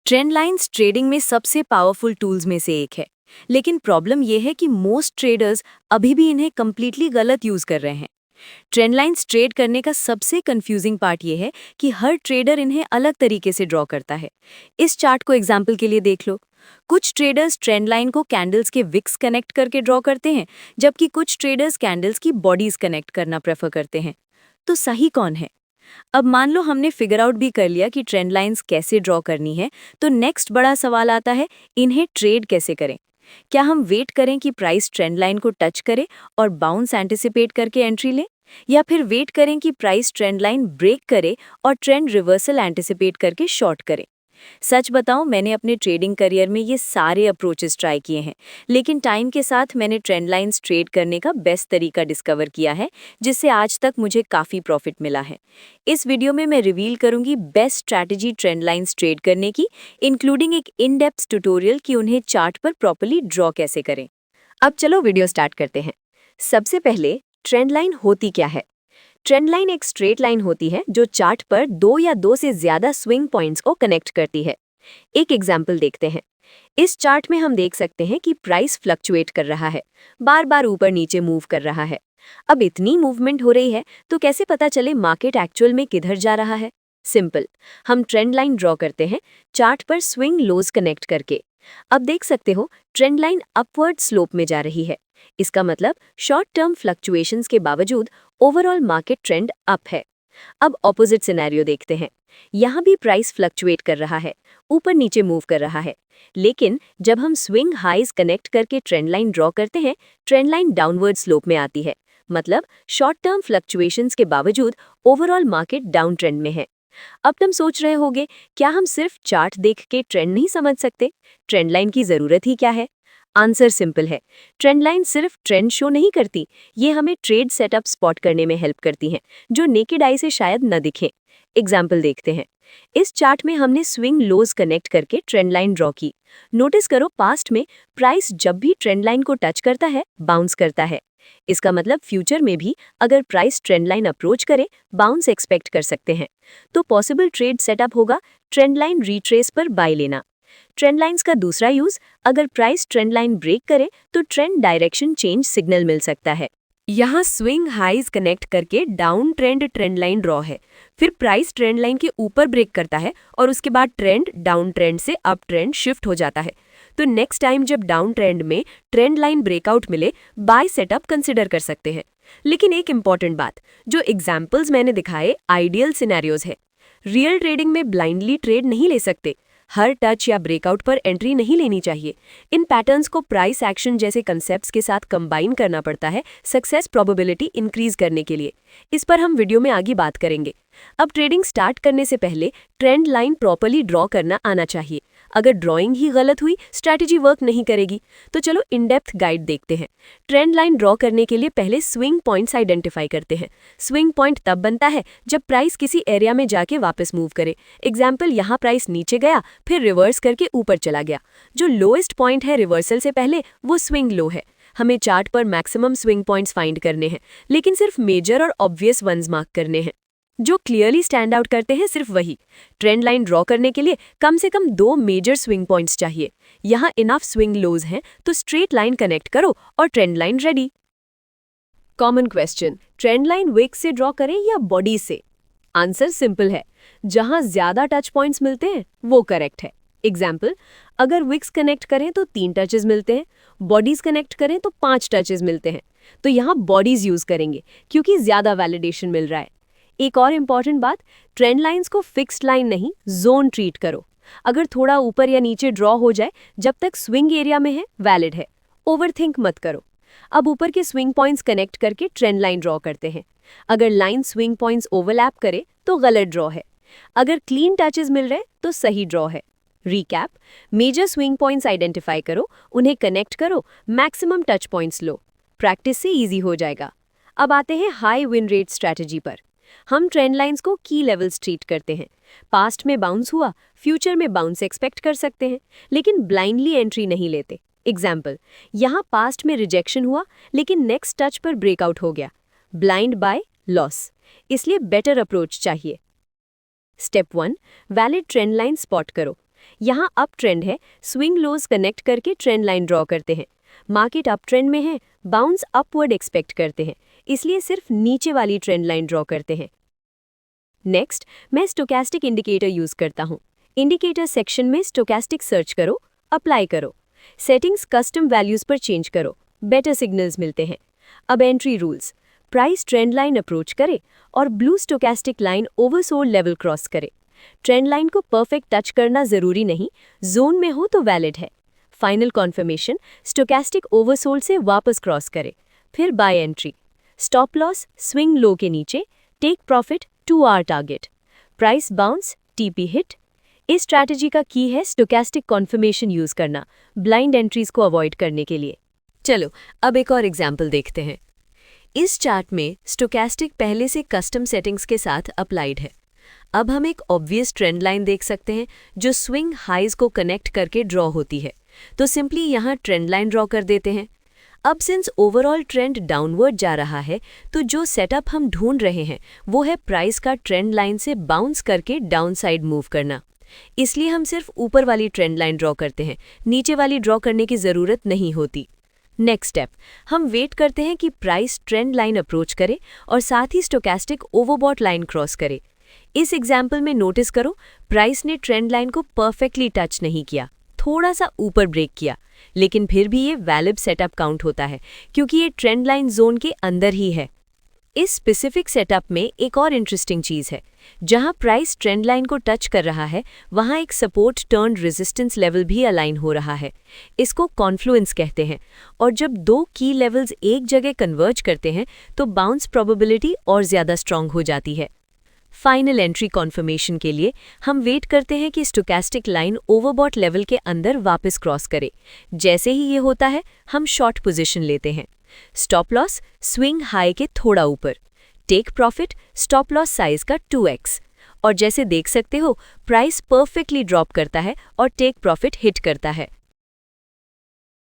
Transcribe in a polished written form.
Trend lines trading में सबसे powerful tools में से एक है। लेकिन प्रॉब्लम यह है कि मोस्ट ट्रेडर्स अभी भी इन्हें कंप्लीटली गलत यूज कर रहे हैं। ट्रेंड लाइन्स ट्रेड करने का सबसे कंफ्यूजिंग पार्ट यह है कि हर ट्रेडर इन्हें अलग तरीके से ड्रॉ करता है। इस चार्ट को एग्जाम्पल के लिए देख लो। कुछ ट्रेडर्स ट्रेंड लाइन को कैंडल्स के विक्स कनेक्ट करके ड्रॉ करते हैं, जबकि कुछ ट्रेडर्स कैंडल्स की बॉडीज कनेक्ट करना प्रेफर करते हैं। तो सही कौन है? अब मान लो हमने फिगर आउट भी कर लिया कि ट्रेंड लाइंस कैसे ड्रॉ करनी है, तो नेक्स्ट बड़ा सवाल आता है, इन्हें ट्रेड कैसे करें? क्या हम वेट करें कि प्राइस ट्रेंड लाइन को टच करे और बाउंस एंटिसिपेट करके एंट्री लें, या फिर वेट करें कि प्राइस ट्रेंड लाइन ब्रेक करे और ट्रेंड रिवर्सल एंटिसिपेट करके शॉर्ट करें? सच बताऊं, मैंने अपने ट्रेडिंग करियर में ये सारे अप्रोचेस ट्राई किए हैं, लेकिन टाइम के साथ मैंने ट्रेंड लाइंस ट्रेड करने का बेस्ट तरीका डिस्कवर किया है, जिससे आज तक मुझे काफ़ी प्रॉफिट मिला है। इस वीडियो में मैं रिवील करूंगी best strategy trend lines trade करने की, इंक्लूडिंग एक इन डेप्थ ट्यूटोरियल कि उन्हें चार्ट पर प्रॉपर्ली ड्रॉ कैसे करें। अब चलो वीडियो स्टार्ट करते हैं। सबसे पहले ट्रेंड लाइन होती क्या है? ट्रेंड लाइन एक स्ट्रेट लाइन होती है जो चार्ट पर दो या दो से ज्यादा स्विंग पॉइंट्स को कनेक्ट करती है। एक एग्जाम्पल देखते हैं। इस चार्ट में हम देख सकते हैं कि प्राइस फ्लक्चुएट कर रहा है, बार बार ऊपर नीचे मूव कर रहा है। अब इतनी मूवमेंट हो रही है तो कैसे पता चले मार्केट एक्चुअल में किधर जा रहा है? सिंपल, हम ट्रेंड लाइन ड्रॉ करते हैं चार्ट पर स्विंग लोज कनेक्ट करके। अब देख सकते हो ट्रेंड लाइन अपवर्ड स्लोप में जा रही है। इसका मतलब शॉर्ट टर्म फ्लक्चुएशंस के बावजूद ओवरऑल मार्केट ट्रेंड अप है। अब ऑपोजिट सिनेरियो देखते हैं। यहाँ भी प्राइस फ्लक्चुएट कर रहा है, ऊपर नीचे मूव कर रहा है, लेकिन जब हम स्विंग हाइज कनेक्ट करके ट्रेंड लाइन ड्रॉ करते हैं, ट्रेंड लाइन डाउनवर्ड स्लोप में आती है। मतलब शॉर्ट टर्म फ्लक्चुएशंस के बावजूद ओवरऑल मार्केट डाउन ट्रेंड में है। अब तुम सोच रहे होगे, क्या हम सिर्फ चार्ट देख के ट्रेंड नहीं समझ सकते? ट्रेंड लाइन की जरूरत ही क्या है? आंसर सिंपल है। ट्रेंड लाइन सिर्फ ट्रेंड शो नहीं करती, ये हमें ट्रेड सेटअप स्पॉट करने में हेल्प करती हैं, जो नेकेड आई से शायद न दिखे। एग्जाम्पल देखते हैं। इस चार्ट में हमने स्विंग लोज कनेक्ट करके ट्रेंड लाइन ड्रॉ की। नोटिस करो, पास्ट में प्राइस जब भी ट्रेंड लाइन को टच करता है, बाउंस करता है। इसका मतलब फ्यूचर में भी अगर प्राइस ट्रेंड लाइन अप्रोच करे, बाउंस एक्सपेक्ट कर सकते हैं। तो पॉसिबल ट्रेड सेटअप होगा ट्रेंड लाइन रिट्रेस पर बाय लेना। ट्रेंड लाइंस का दूसरा यूज, अगर प्राइस ट्रेंड लाइन ब्रेक करे तो ट्रेंड डायरेक्शन चेंज सिग्नल मिल सकता है। यहाँ स्विंग हाइज कनेक्ट करके डाउन ट्रेंड लाइन ड्रॉ है, फिर प्राइस ट्रेंड लाइन के ऊपर ब्रेक करता है और उसके बाद ट्रेंड डाउन ट्रेंड से अप ट्रेंड शिफ्ट हो जाता है। तो नेक्स्ट टाइम जब डाउन ट्रेंड में ट्रेंड लाइन ब्रेकआउट मिले, बाय सेटअप कंसिडर कर सकते हैं। लेकिन एक इंपॉर्टेंट बात, जो एग्जाम्पल्स मैंने दिखाए आइडियल सिनेरियोज है। रियल ट्रेडिंग में ब्लाइंडली ट्रेड नहीं ले सकते। हर टच या ब्रेकआउट पर एंट्री नहीं लेनी चाहिए। इन पैटर्न्स को प्राइस एक्शन जैसे कंसेप्ट्स के साथ कंबाइन करना पड़ता है सक्सेस प्रोबेबिलिटी इंक्रीज करने के लिए। इस पर हम वीडियो में आगे बात करेंगे। अब ट्रेडिंग स्टार्ट करने से पहले ट्रेंड लाइन प्रॉपर्ली ड्रॉ करना आना चाहिए। अगर ड्राइंग ही गलत हुई, स्ट्रैटेजी वर्क नहीं करेगी। तो चलो इन डेप्थ गाइड देखते हैं। ट्रेंड लाइन ड्रॉ करने के लिए पहले स्विंग पॉइंट्स आइडेंटिफाई करते हैं। स्विंग पॉइंट तब बनता है जब प्राइस किसी एरिया में जाके वापस मूव करे। एग्जाम्पल, यहाँ प्राइस नीचे गया, फिर रिवर्स करके ऊपर चला गया। जो लोएस्ट पॉइंट है रिवर्सल से पहले, वो स्विंग लो है। हमें चार्ट पर मैक्सिमम स्विंग पॉइंट्स फाइंड करने हैं, लेकिन सिर्फ मेजर और ऑब्वियस वंस मार्क करने हैं। जो क्लियरली स्टैंड आउट करते हैं, सिर्फ वही। ट्रेंड लाइन ड्रॉ करने के लिए कम से कम दो मेजर स्विंग पॉइंट्स चाहिए। यहाँ इनफ स्विंग लोज हैं तो स्ट्रेट लाइन कनेक्ट करो और trend line ready. Common question, trend line wick से ड्रॉ करें या बॉडी से? आंसर सिंपल है, जहां ज्यादा टच पॉइंट्स मिलते हैं वो करेक्ट है। एग्जाम्पल, अगर विक्स कनेक्ट करें तो 3 टचेस मिलते हैं, बॉडीज कनेक्ट करें तो 5 टचेस मिलते हैं। तो यहाँ बॉडीज यूज करेंगे क्योंकि ज्यादा वैलिडेशन मिल रहा है। एक और इम्पॉर्टेंट बात, ट्रेंड लाइंस को फिक्स्ड लाइन नहीं, जोन ट्रीट करो। अगर थोड़ा ऊपर या नीचे ड्रॉ हो जाए, जब तक स्विंग एरिया में है, वैलिड है। ओवरथिंक मत करो। अब ऊपर के स्विंग पॉइंट्स कनेक्ट करके ट्रेंड लाइन ड्रॉ करते हैं। अगर लाइन स्विंग पॉइंट्स ओवरलैप करे तो गलत ड्रॉ है। अगर क्लीन टचेस मिल रहे तो सही ड्रॉ है। Recap, major swing points identify करो, उन्हें कनेक्ट करो, मैक्सिमम टच पॉइंट्स लो। प्रैक्टिस से इजी हो जाएगा। अब आते हैं हाई विन रेट स्ट्रैटेजी पर। हम ट्रेंड लाइंस को की लेवल्स ट्रीट करते हैं। पास्ट में बाउंस हुआ, फ्यूचर में बाउंस एक्सपेक्ट कर सकते हैं, लेकिन ब्लाइंडली एंट्री नहीं लेते। एग्जाम्पल, यहाँ पास्ट में रिजेक्शन हुआ, लेकिन नेक्स्ट टच पर ब्रेकआउट हो गया। Blind buy, loss. इसलिए बेटर अप्रोच चाहिए। Step 1, valid trend line spot करो। यहाँ अप ट्रेंड है, स्विंग लोज कनेक्ट करके ट्रेंड लाइन ड्रॉ करते हैं। मार्केट अप ट्रेंड में है, बाउंस अपवर्ड एक्सपेक्ट करते हैं, इसलिए सिर्फ नीचे वाली ट्रेंड लाइन ड्रॉ करते हैं। नेक्स्ट, मैं स्टोकेस्टिक इंडिकेटर यूज करता हूँ। इंडिकेटर सेक्शन में स्टोकेस्टिक सर्च करो, अप्लाई करो, सेटिंग्स कस्टम वैल्यूज पर चेंज करो, बेटर सिग्नल्स मिलते हैं। अब entry rules, price trend line approach करे और blue stochastic line oversold level cross करे। ट्रेंड लाइन को परफेक्ट टच करना जरूरी नहीं, जोन में हो तो वैलिड है। फाइनल कॉन्फर्मेशन, स्टोकेस्टिक ओवरसोल्ड से वापस क्रॉस करे, फिर buy entry. Stop loss swing low के नीचे, take profit to our target, price bounce TP hit. इस स्ट्रैटेजी का की है स्टोकेस्टिक कॉन्फर्मेशन यूज करना, ब्लाइंड एंट्रीज को अवॉइड करने के लिए। चलो अब एक और एग्जाम्पल देखते हैं। इस चार्ट में स्टोकेस्टिक पहले से कस्टम सेटिंग्स के साथ अप्लाइड है। अब हम एक ऑब्वियस ट्रेंड लाइन देख सकते हैं जो स्विंग हाइज को कनेक्ट करके ड्रॉ होती है, तो सिंपली यहाँ ट्रेंड लाइन ड्रॉ कर देते हैं। अब सिंस ओवरऑल ट्रेंड डाउनवर्ड जा रहा है, तो जो सेटअप हम ढूंढ रहे हैं वो है प्राइस का ट्रेंड लाइन से बाउंस करके डाउन साइड मूव करना। इसलिए हम सिर्फ ऊपर वाली ट्रेंड लाइन ड्रॉ करते हैं, नीचे वाली ड्रॉ करने की ज़रूरत नहीं होती। नेक्स्ट स्टेप, हम वेट करते हैं कि प्राइस ट्रेंड लाइन अप्रोच करे और साथ ही स्टोकेस्टिक ओवरबॉट लाइन क्रॉस करे। इस एग्जाम्पल में नोटिस करो, प्राइस ने ट्रेंड लाइन को परफेक्टली टच नहीं किया, थोड़ा सा ऊपर ब्रेक किया, लेकिन फिर भी ये वैलिड सेटअप काउंट होता है क्योंकि ये ट्रेंड लाइन जोन के अंदर ही है। इस स्पेसिफिक सेटअप में एक और इंटरेस्टिंग चीज़ है, जहां प्राइस ट्रेंड लाइन को टच कर रहा है वहां एक सपोर्ट टर्न रेजिस्टेंस लेवल भी अलाइन हो रहा है। इसको कॉन्फ्लुएंस कहते हैं, और जब दो की लेवल्स एक जगह कन्वर्ज करते हैं तो बाउंस प्रोबेबिलिटी और ज़्यादा स्ट्रांग हो जाती है। फाइनल एंट्री कॉन्फर्मेशन के लिए हम वेट करते हैं कि स्टोकेस्टिक लाइन ओवरबॉट लेवल के अंदर वापस क्रॉस करे। जैसे ही ये होता है हम शॉर्ट पोजीशन लेते हैं। स्टॉप लॉस स्विंग हाई के थोड़ा ऊपर, take profit stop loss size का 2x, और जैसे देख सकते हो प्राइस परफेक्टली ड्रॉप करता है और टेक प्रॉफिट हिट करता है।